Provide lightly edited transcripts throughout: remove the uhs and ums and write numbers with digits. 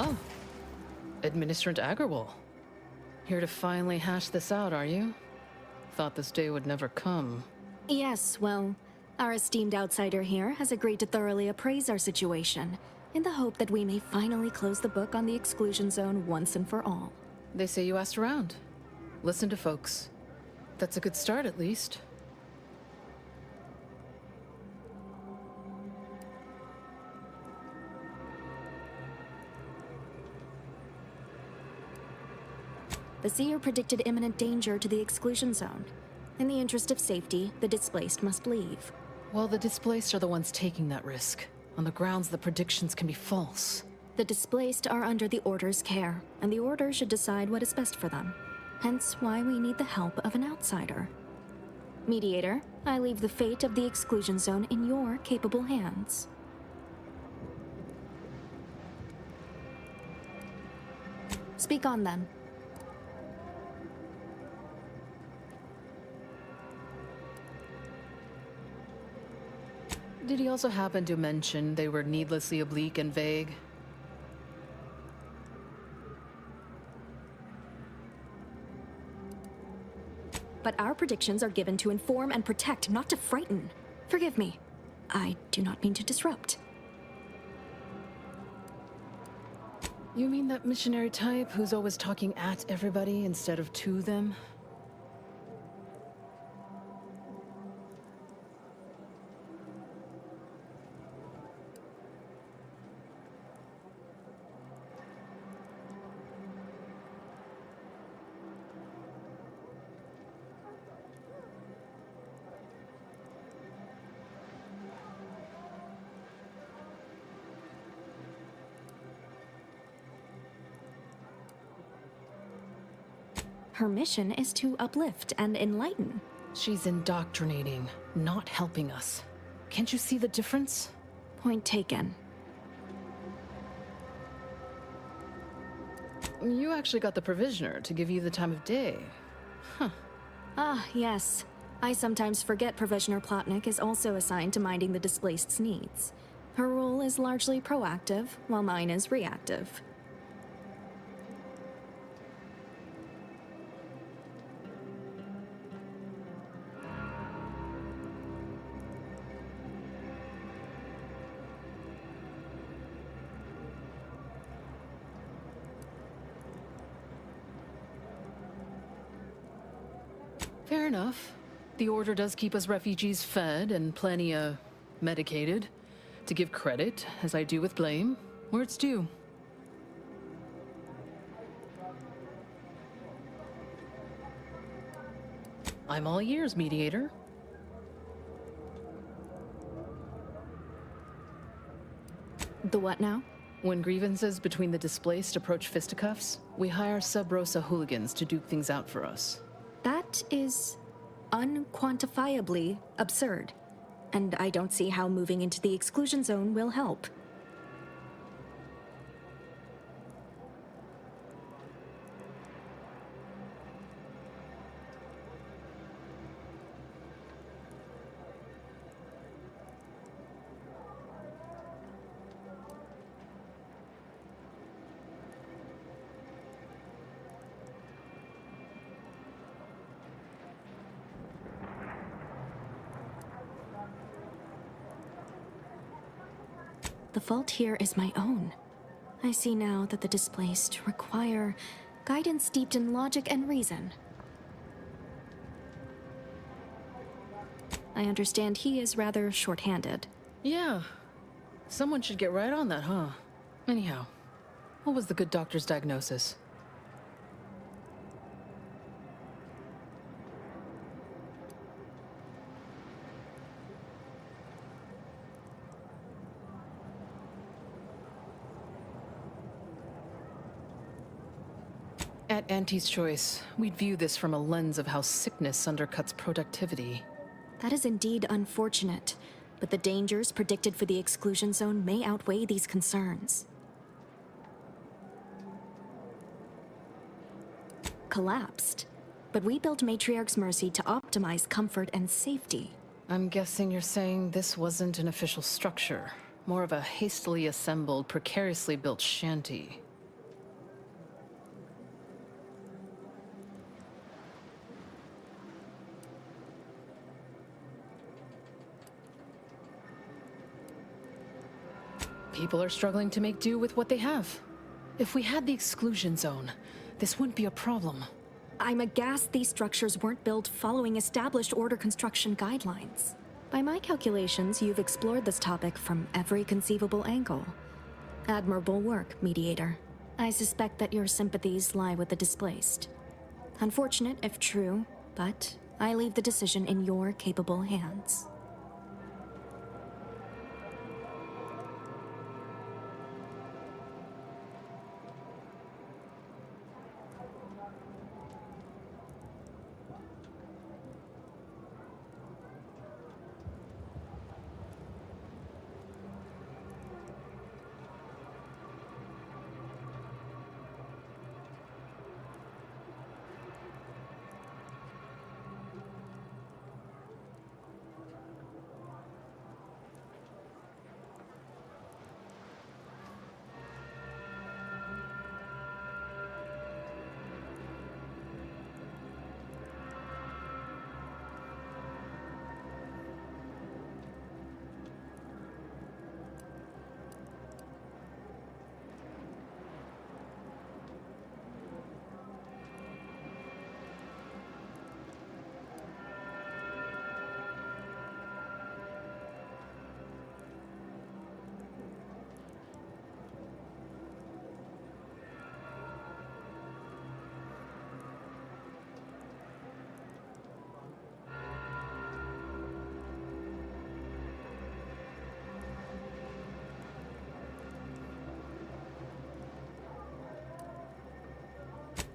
Oh, Administrant Agarwal. Here to finally hash this out, are you? Thought this day would never come. Yes, well, our esteemed outsider here has agreed to thoroughly appraise our situation, in the hope that we may finally close the book on the exclusion zone once and for all. They say you asked around. Listen to folks. That's a good start, at least. The seer predicted imminent danger to the exclusion zone. In the interest of safety, the displaced must leave. Well, the displaced are the ones taking that risk, on the grounds the predictions can be false. The displaced are under the Order's care, and the Order should decide what is best for them. Hence why we need the help of an outsider. Mediator, I leave the fate of the exclusion zone in your capable hands. Speak on, then. Did he also happen to mention they were needlessly oblique and vague? But our predictions are given to inform and protect, not to frighten. Forgive me. I do not mean to disrupt. You mean that missionary type who's always talking at everybody instead of to them? Her mission is to uplift and enlighten. She's indoctrinating, not helping us. Can't you see the difference? Point taken. You actually got the Provisioner to give you the time of day. Huh. Ah, yes. I sometimes forget Provisioner Plotnik is also assigned to minding the displaced's needs. Her role is largely proactive, while mine is reactive. Fair enough. The Order does keep us refugees fed and plenty, medicated. To give credit, as I do with blame, where it's due. I'm all ears, Mediator. The what now? When grievances between the displaced approach fisticuffs, we hire Sub Rosa hooligans to duke things out for us. That is unquantifiably absurd, and I don't see how moving into the exclusion zone will help. The fault here is my own. I see now that the displaced require guidance steeped in logic and reason. I understand he is rather short-handed. Yeah. Someone should get right on that, huh? Anyhow, what was the good doctor's diagnosis? At Auntie's Choice, we'd view this from a lens of how sickness undercuts productivity. That is indeed unfortunate, but the dangers predicted for the exclusion zone may outweigh these concerns. Collapsed, but we built Matriarch's Mercy to optimize comfort and safety. I'm guessing you're saying this wasn't an official structure, more of a hastily assembled, precariously built shanty. people are struggling to make do with what they have. If we had the exclusion zone, this wouldn't be a problem. I'm aghast these structures weren't built following established order construction guidelines. By my calculations, you've explored this topic from every conceivable angle. Admirable work, Mediator. I suspect that your sympathies lie with the displaced. Unfortunate if true, but I leave the decision in your capable hands.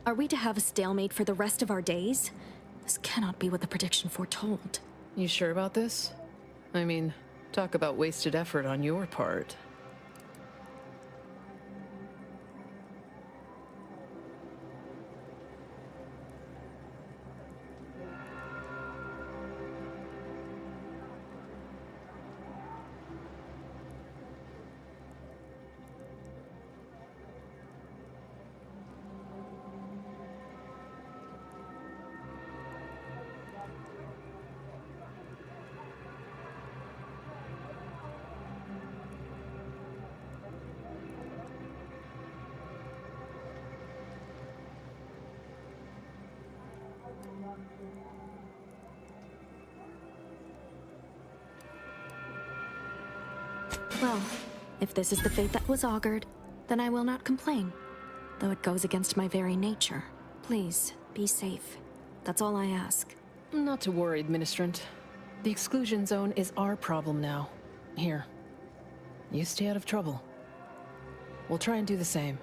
Are we to have a stalemate for the rest of our days? This cannot be what the prediction foretold. You sure about this? I mean, talk about wasted effort on your part. Well, if this is the fate that was augured, then I will not complain, though it goes against my very nature. Please, be safe. That's all I ask. Not to worry, Administrant. The exclusion zone is our problem now. Here. You stay out of trouble. We'll try and do the same.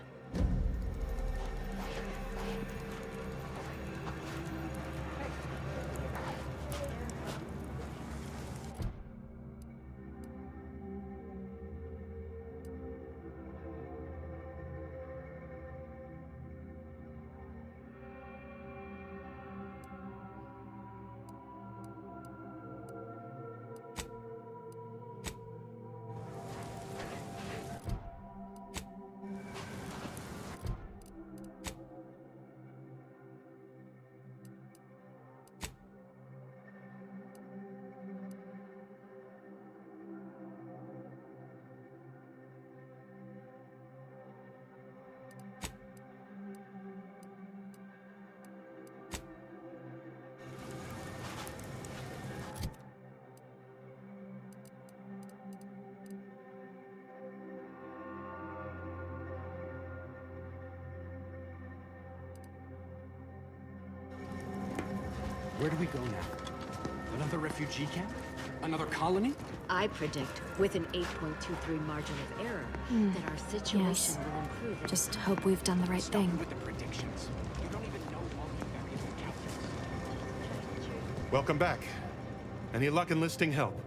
Where do we go now? Another refugee camp? Another colony? I predict, with an 8.23 margin of error, that our situation Yes. will improve. Just hope we've done the right Stop thing. with the predictions. You don't even know all the various calculus. Welcome back. Any luck enlisting help?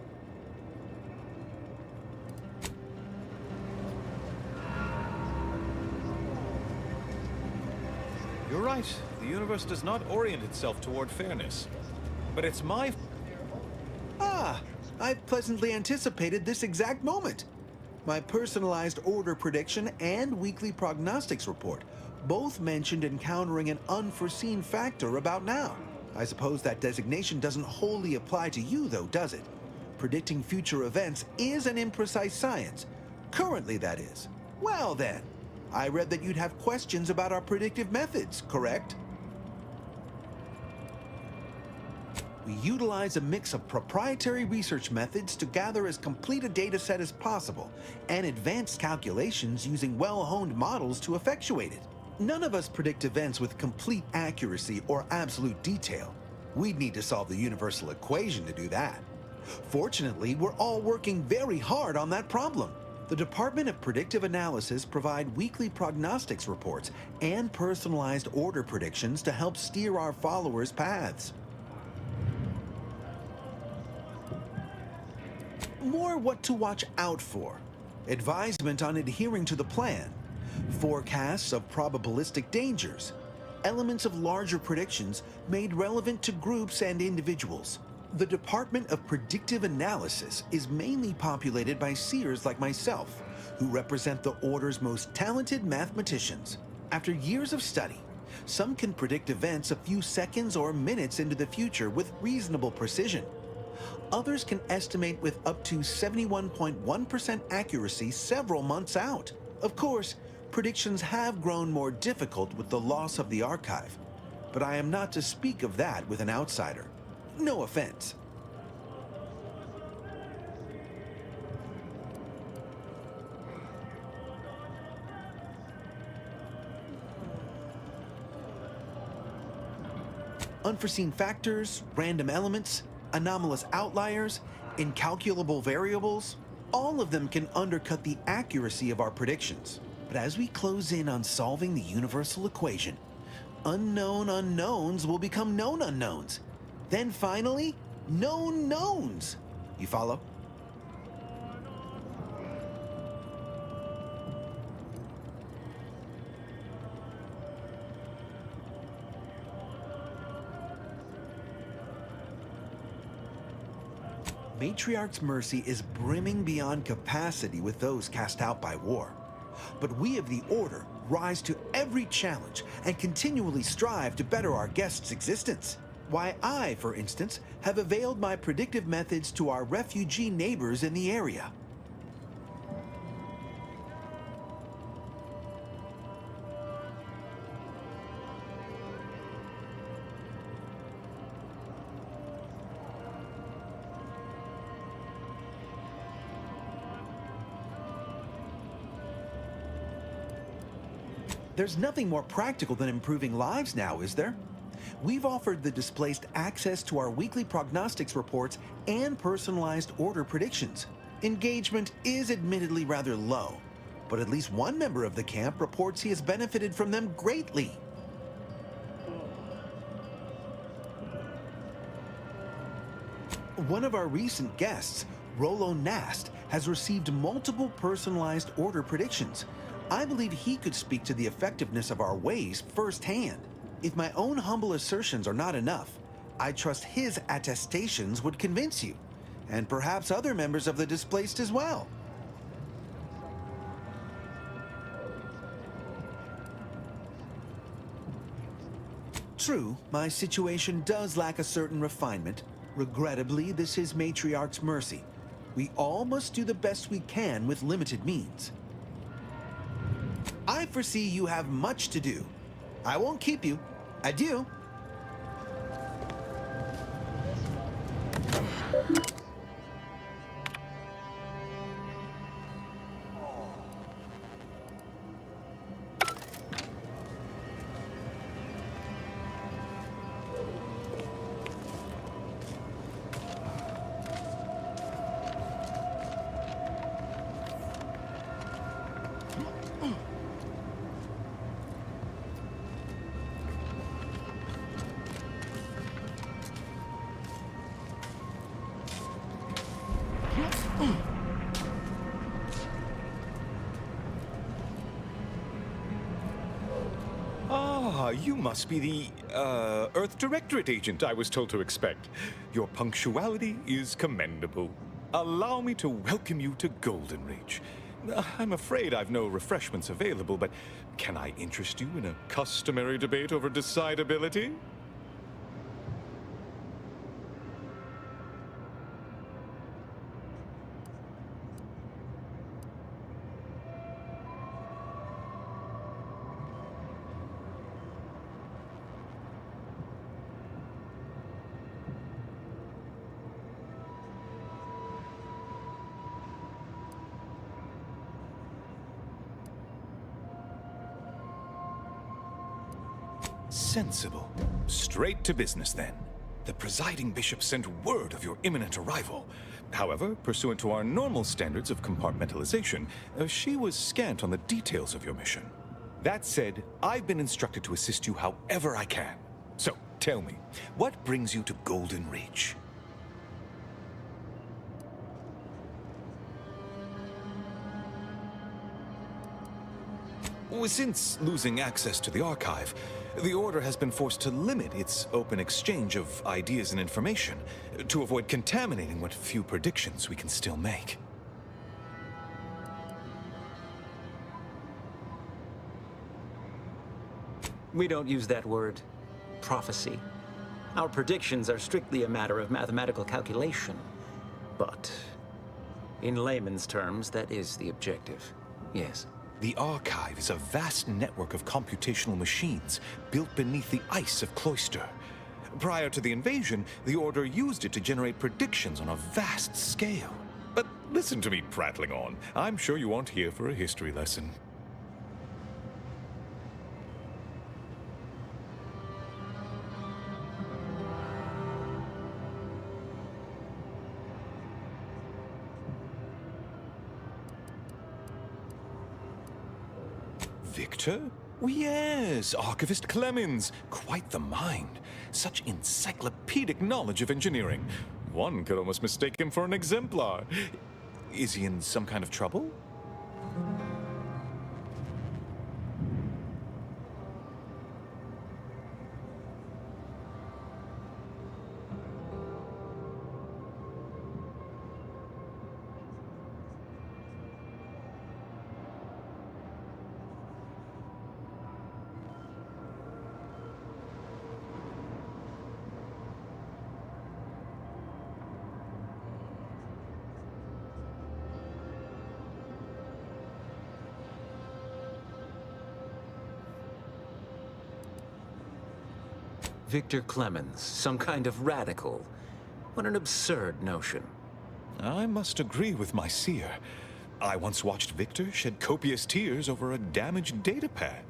You're right. The universe does not orient itself toward fairness. But it's my... Ah, I pleasantly anticipated this exact moment. My personalized order prediction and weekly prognostics report both mentioned encountering an unforeseen factor about now. I suppose that designation doesn't wholly apply to you, though, does it? Predicting future events is an imprecise science. Currently, that is. Well then, I read that you'd have questions about our predictive methods, correct? We utilize a mix of proprietary research methods to gather as complete a data set as possible, and advanced calculations using well-honed models to effectuate it. None of us predict events with complete accuracy or absolute detail. We'd need to solve the universal equation to do that. Fortunately, we're all working very hard on that problem. The Department of Predictive Analysis provide weekly prognostics reports and personalized order predictions to help steer our followers' paths. More what to watch out for, advisement on adhering to the plan, forecasts of probabilistic dangers, elements of larger predictions made relevant to groups and individuals. The Department of Predictive Analysis is mainly populated by seers like myself, who represent the Order's most talented mathematicians. After years of study, some can predict events a few seconds or minutes into the future with reasonable precision. Others can estimate with up to 71.1% accuracy several months out. Of course, predictions have grown more difficult with the loss of the archive, but I am not to speak of that with an outsider. No offense. Unforeseen factors, random elements, anomalous outliers, incalculable variables, all of them can undercut the accuracy of our predictions. But as we close in on solving the universal equation, unknown unknowns will become known unknowns. Then finally, known knowns. You follow? Matriarch's mercy is brimming beyond capacity with those cast out by war. But we of the Order rise to every challenge and continually strive to better our guests' existence. Why, I, for instance, have availed my predictive methods to our refugee neighbors in the area. There's nothing more practical than improving lives now, is there? We've offered the displaced access to our weekly prognostics reports and personalized order predictions. Engagement is admittedly rather low, but at least one member of the camp reports he has benefited from them greatly. One of our recent guests, Rollo Nast, has received multiple personalized order predictions. I believe he could speak to the effectiveness of our ways firsthand. If my own humble assertions are not enough, I trust his attestations would convince you, and perhaps other members of the displaced as well. True, my situation does lack a certain refinement. Regrettably, this is Matriarch's mercy. We all must do the best we can with limited means. I foresee you have much to do. I won't keep you. Adieu. Ah, you must be the, Earth Directorate agent I was told to expect. Your punctuality is commendable. Allow me to welcome you to Golden Ridge. I'm afraid I've no refreshments available, but can I interest you in a customary debate over decidability? Sensible. Straight to business, then. The presiding bishop sent word of your imminent arrival. However, pursuant to our normal standards of compartmentalization, she was scant on the details of your mission. That said, I've been instructed to assist you however I can. So, tell me, what brings you to Golden Reach? Since losing access to the archive, the Order has been forced to limit its open exchange of ideas and information to avoid contaminating what few predictions we can still make. We don't use that word, prophecy. Our predictions are strictly a matter of mathematical calculation. But, in layman's terms, that is the objective. Yes. The Archive is a vast network of computational machines built beneath the ice of Cloister. Prior to the invasion, the Order used it to generate predictions on a vast scale. But listen to me prattling on. I'm sure you aren't here for a history lesson. Victor? Oh, yes, Archivist Clemens. Quite the mind. Such encyclopedic knowledge of engineering. One could almost mistake him for an exemplar. Is he in some kind of trouble? Victor Clemens, some kind of radical. What an absurd notion. I must agree with my seer. I once watched Victor shed copious tears over a damaged datapad.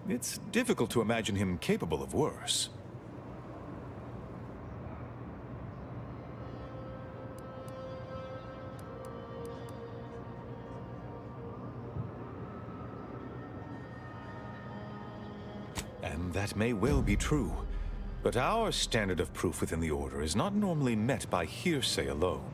It's difficult to imagine him capable of worse. And that may well be true. But our standard of proof within the Order is not normally met by hearsay alone.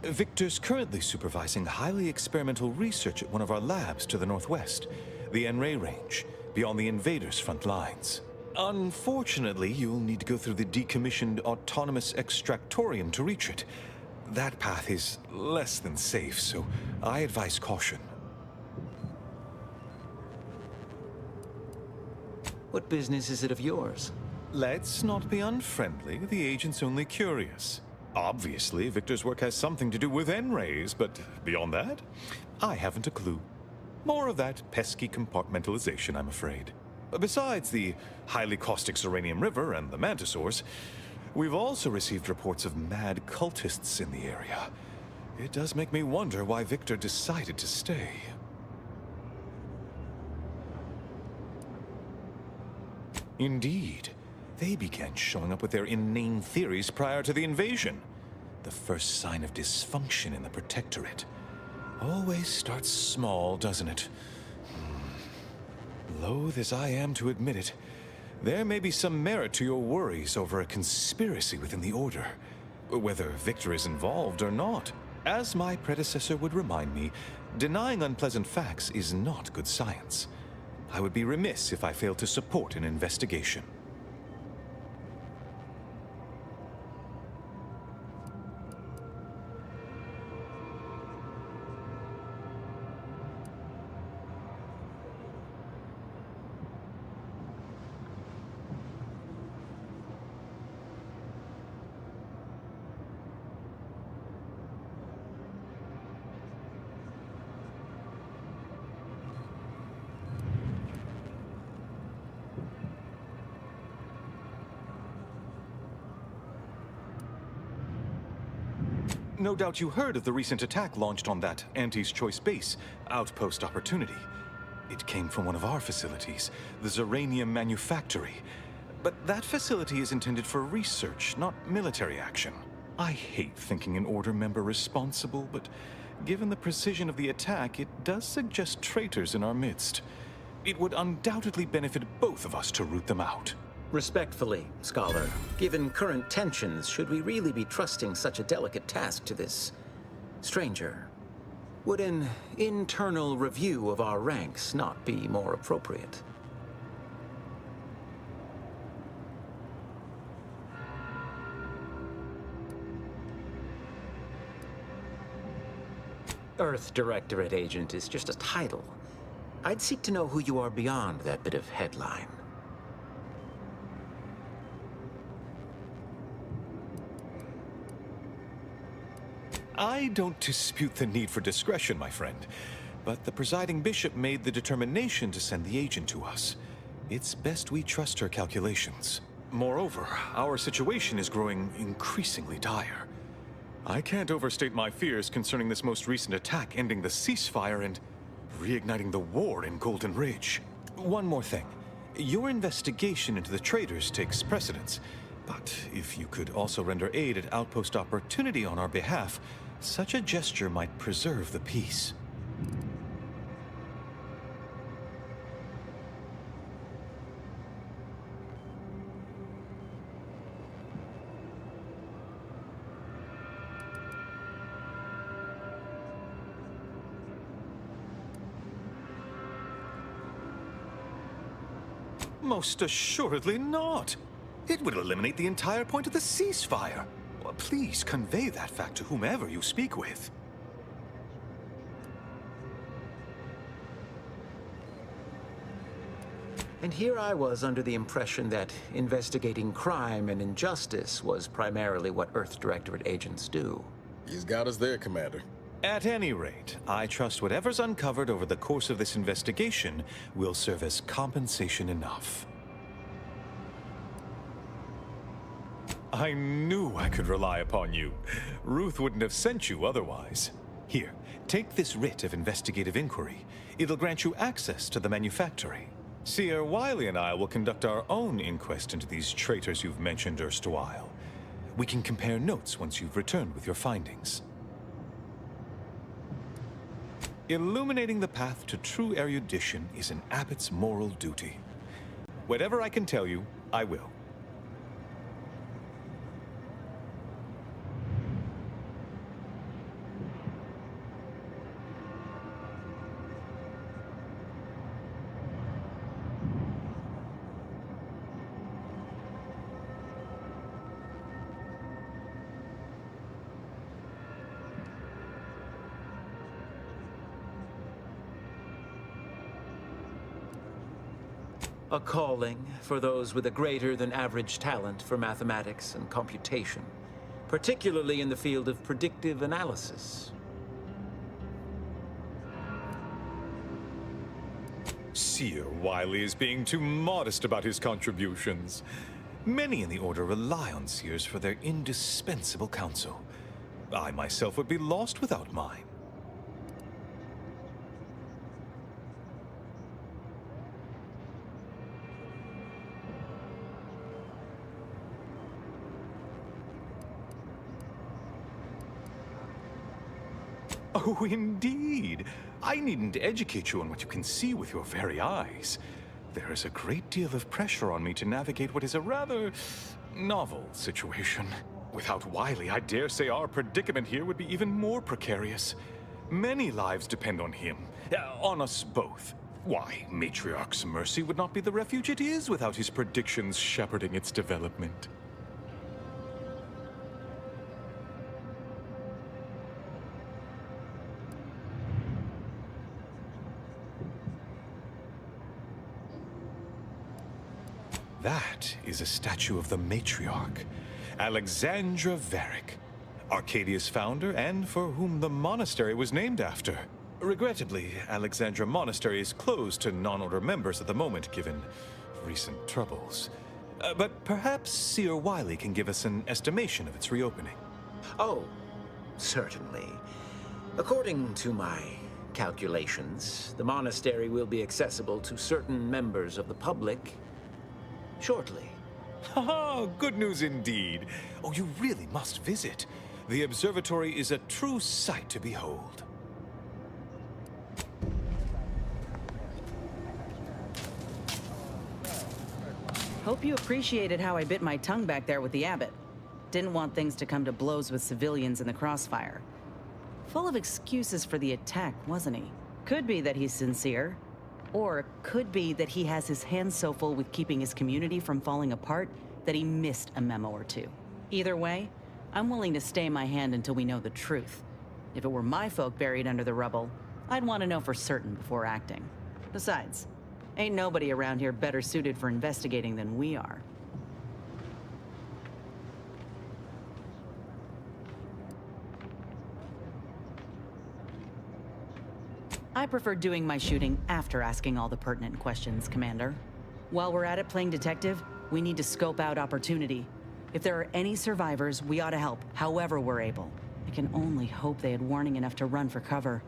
Victor's currently supervising highly experimental research at one of our labs to the northwest, the Enray Range, beyond the invaders' front lines. Unfortunately, you'll need to go through the decommissioned autonomous extractorium to reach it. That path is less than safe, so I advise caution. What business is it of yours? Let's not be unfriendly. The agent's only curious. Obviously, Victor's work has something to do with N-rays, but beyond that, I haven't a clue. More of that pesky compartmentalization, I'm afraid. Besides the highly caustic Serenium River and the Mantisaurs, we've also received reports of mad cultists in the area. It does make me wonder why Victor decided to stay. Indeed. They began showing up with their inane theories prior to the invasion. The first sign of dysfunction in the Protectorate. Always starts small, doesn't it? Loath as I am to admit it, there may be some merit to your worries over a conspiracy within the Order. Whether Victor is involved or not. As my predecessor would remind me, denying unpleasant facts is not good science. I would be remiss if I failed to support an investigation. No doubt you heard of the recent attack launched on that Auntie's Choice base, Outpost Opportunity. It came from one of our facilities, the Zeranium Manufactory. But that facility is intended for research, not military action. I hate thinking an Order member responsible, but given the precision of the attack, it does suggest traitors in our midst. It would undoubtedly benefit both of us to root them out. Respectfully, Scholar, given current tensions, should we really be trusting such a delicate task to this stranger? Would an internal review of our ranks not be more appropriate? Earth Directorate Agent is just a title. I'd seek to know who you are beyond that bit of headline. I don't dispute the need for discretion, my friend, but the presiding bishop made the determination to send the agent to us. It's best we trust her calculations. Moreover, our situation is growing increasingly dire. I can't overstate my fears concerning this most recent attack ending the ceasefire and reigniting the war in Golden Ridge. One more thing. Your investigation into the traitors takes precedence, but if you could also render aid at Outpost Opportunity on our behalf, such a gesture might preserve the peace. Most assuredly not. It would eliminate the entire point of the ceasefire. Well, please convey that fact to whomever you speak with. And here I was under the impression that investigating crime and injustice was primarily what Earth Directorate agents do. He's got us there, Commander. At any rate, I trust whatever's uncovered over the course of this investigation will serve as compensation enough. I knew I could rely upon you. Ruth wouldn't have sent you otherwise. Here, take this writ of investigative inquiry. It'll grant you access to the manufactory. Seer Wiley and I will conduct our own inquest into these traitors you've mentioned erstwhile. We can compare notes once you've returned with your findings. Illuminating the path to true erudition is an abbot's moral duty. Whatever I can tell you, I will. A calling for those with a greater than average talent for mathematics and computation, particularly in the field of predictive analysis. Seer Wiley is being too modest about his contributions. Many in the Order rely on Seers for their indispensable counsel. I myself would be lost without mine. Oh, indeed. I needn't educate you on what you can see with your very eyes. There is a great deal of pressure on me to navigate what is a rather novel situation. Without Wiley, I dare say our predicament here would be even more precarious. Many lives depend on him, on us both. Why, Matriarch's Mercy would not be the refuge it is without his predictions shepherding its development. That is a statue of the matriarch, Alexandra Varick, Arcadia's founder and for whom the monastery was named after. Regrettably, Alexandra Monastery is closed to non-order members at the moment, given recent troubles. But perhaps Seer Wiley can give us an estimation of its reopening. Oh, certainly. According to my calculations, the monastery will be accessible to certain members of the public shortly. Oh, good news indeed. Oh, you really must visit. The observatory is a true sight to behold. Hope you appreciated how I bit my tongue back there with the abbot. Didn't want things to come to blows with civilians in the crossfire. Full of excuses for the attack, wasn't he? Could be that he's sincere. Or it could be that he has his hands so full with keeping his community from falling apart that he missed a memo or two. Either way, I'm willing to stay my hand until we know the truth. If it were my folk buried under the rubble, I'd want to know for certain before acting. Besides, ain't nobody around here better suited for investigating than we are. I prefer doing my shooting after asking all the pertinent questions, Commander. While we're at it playing detective, we need to scope out opportunity. If there are any survivors, we ought to help, however we're able. I can only hope they had warning enough to run for cover.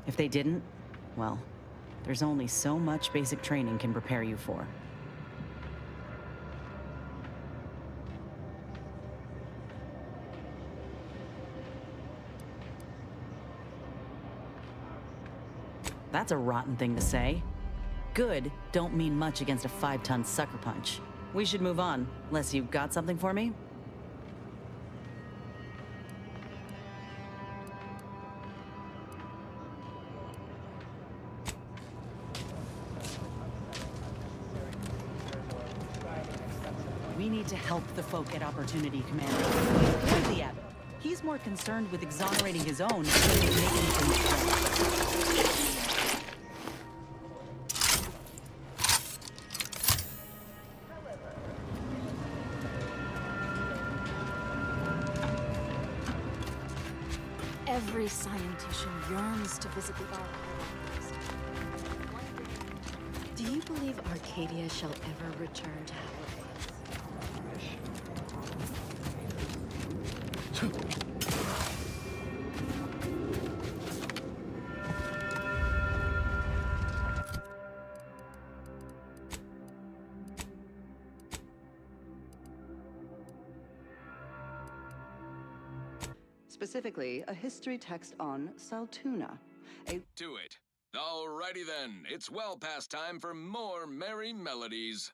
If they didn't, well, there's only so much basic training can prepare you for. That's a rotten thing to say. Good don't mean much against a 5-ton sucker punch. We should move on, unless you've got something for me? We need to help the folk get opportunity, Commander. Here's the abbot. He's more concerned with exonerating his own than with making things right. Every scientician yearns to visit the archives. Do you believe Arcadia shall ever return to how it was? Specifically, a history text on Saltuna. To it. Alrighty then, it's well past time for more merry melodies.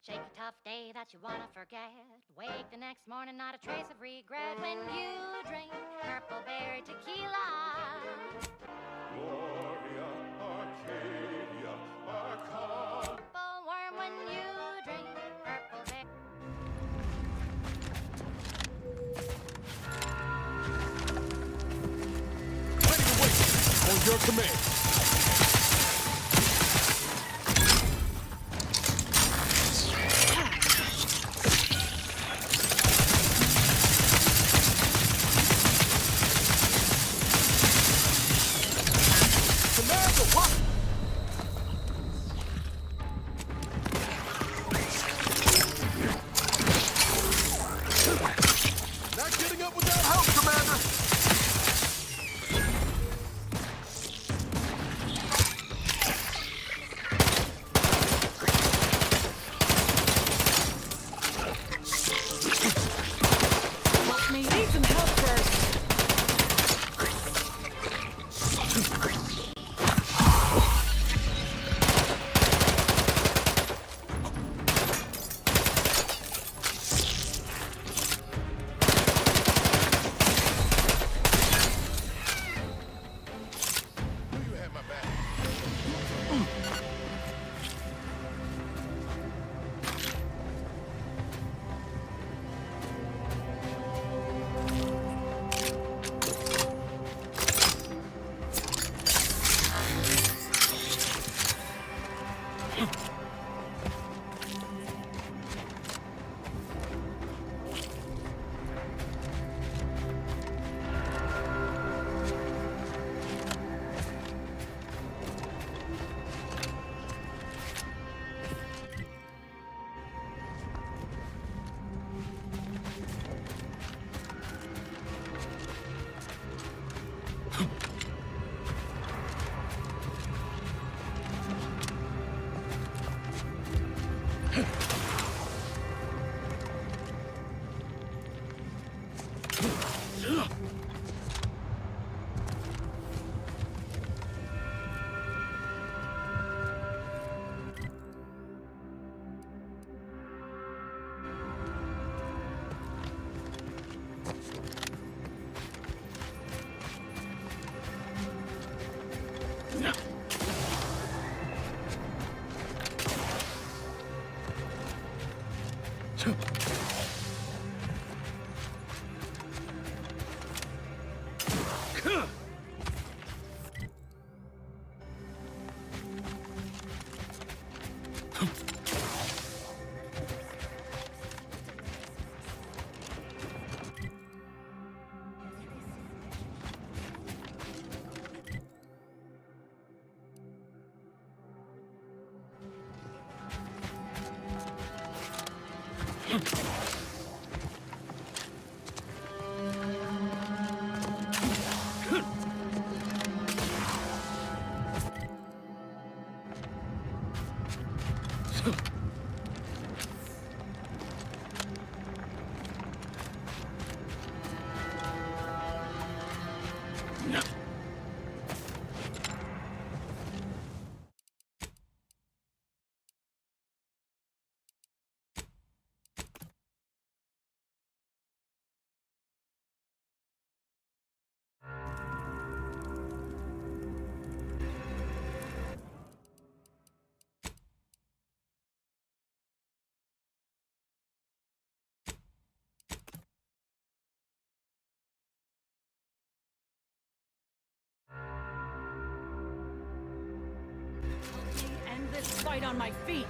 Shake a tough day that you wanna forget. Wake the next morning, not a trace of regret when you drink purple berry tequila. Gloria, Arcadia, Arcadia. Purple worm when you drink purple berry. On your command. Commander, what? Not getting up without help, Commander. End this fight on my feet!